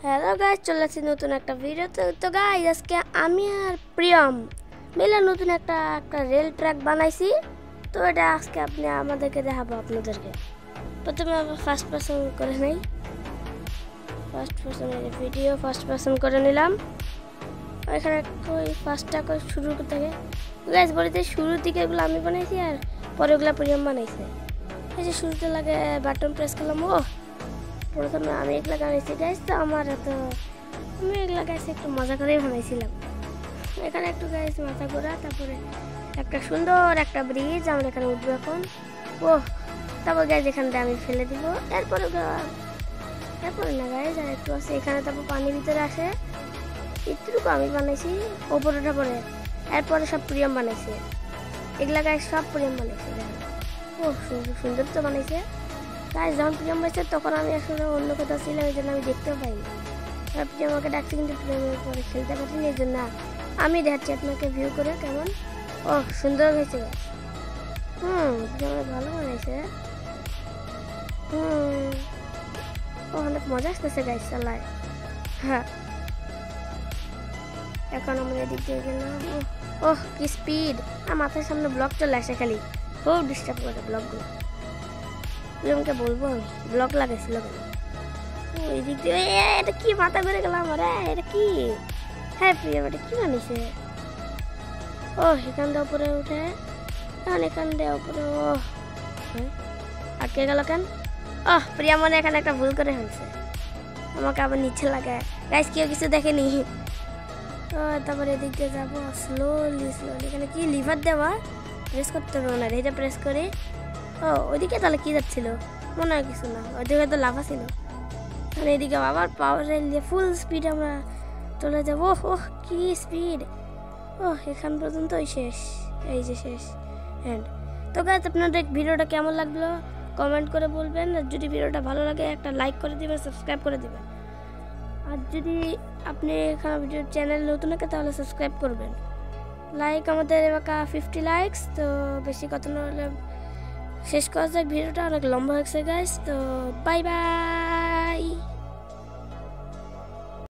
Hello guys, চলে আসছি নতুন একটা ভিডিওতে। তো গাইস, আজকে আমি আর প্রিয়ম মিলে নতুন একটা রেল ট্র্যাক বানাইছি। তো এটা আজকে আমাদেরকে দেখাবো আপনাদেরকে। প্রথমে আমরা ফার্স্ট পারসন করে নেই। ফার্স্ট পারসনের ভিডিও ফার্স্ট পারসন করে নিলাম। এখানে ফার্স্টটা শুরু থেকে গাইস বলিতে শুরুর দিকে এগুলো আমি বানাইছি আর পরে ওগুলো প্রিয়ম বানাইছে। এই যে শুরুতে লাগে বাটন প্রেস করলাম। প্রথমে আমি এগুলা বানাইছি গাইস। তো আমি এগুলা গাইস একটু মজা করেই বানাইছিলাম। এখানে একটু গাইস মাথা ঘোরা, তারপরে একটা সুন্দর একটা ব্রিজ আমরা এখানে উঠবো এখন। তারপর গাইস এখান থেকে আমি ফেলে দিব। এরপরে না গাইস আর একটু আছে এখানে, তারপর পানির ভিতরে আসে এটুকু আমি বানাইছি ওপরে ওঠা পরে। এরপরে সব প্রিয়ম বানাইছে। এগুলা গাইস সব প্রিয়ম বানাইছে। সুন্দর তো বানাইছে গাইস। যখন প্রিয়ম বানাইছে তখন আমি আসলে অন্য কোথাও ছিলাম, এই জন্য আমি দেখতেও পাইনি। আর প্রিয়ম আমাকে ডাকছে কিন্তু প্রিয়মের পরে খেলতে পারিনি, এই জন্য আমি দেখাচ্ছি আপনাকে ভিউ করে কেমন। সুন্দর হয়েছে। প্রিয়ম ভালো বানাইছে। অনেক মজা আসতেছে গাইস চালায়। হ্যাঁ, এখন আমরা এদিক দিয়ে গেলাম। কি স্পিড! আর মাথার সামনে ব্লক চলে আসে, খালি খুব ডিস্টার্ব করে ব্লকগুলো। প্রিয়মকে বলবো আমি ব্লক লাগাইছিল কেন। ওই দিক দিয়ে এটা কি মাথা ঘুরে গেলাম। আরে এটা কি? হ্যাঁ প্রিয়ম, এটা কি বানিয়েছে? এখান দিয়ে উপরে উঠে, এখান দিয়ে উপরে। আটকে গেল কেন? প্রিয়া মনে এখানে একটা ভুল করে ফেলছে, আমাকে আবার নিচে লাগায়। গাইস কেউ কিছু দেখেনি। তারপরে এদিক দিয়ে যাবো স্লোলি। এখানে কি লিভার দেওয়া, প্রেস করতে হবে না। এটা প্রেস করি। ওইদিকে তাহলে কি যাচ্ছিল মনে হয় কিছু না, ওইদিকে তো লাভা ছিল। মানে এদিকে আবার পাওয়ারে ফুল স্পিড আমরা চলে যাবো। কি স্পিড! এখান পর্যন্ত শেষ। এই যে শেষ হ্যান্ড। তো গাইস আপনাদের ভিডিওটা কেমন লাগলো কমেন্ট করে বলবেন। আর যদি ভিডিওটা ভালো লাগে একটা লাইক করে দিবেন, সাবস্ক্রাইব করে দিবেন। আর যদি আপনি এখানে ভিডিও চ্যানেল নতুন থাকে তাহলে সাবস্ক্রাইব করবেন। লাইক আমাদের এবার 50 লাইকস। তো বেশি কথা না হলে শেষ করা যায়, ভিডিওটা অনেক লম্বা হয়েছে গাইস। তো বাই বাই।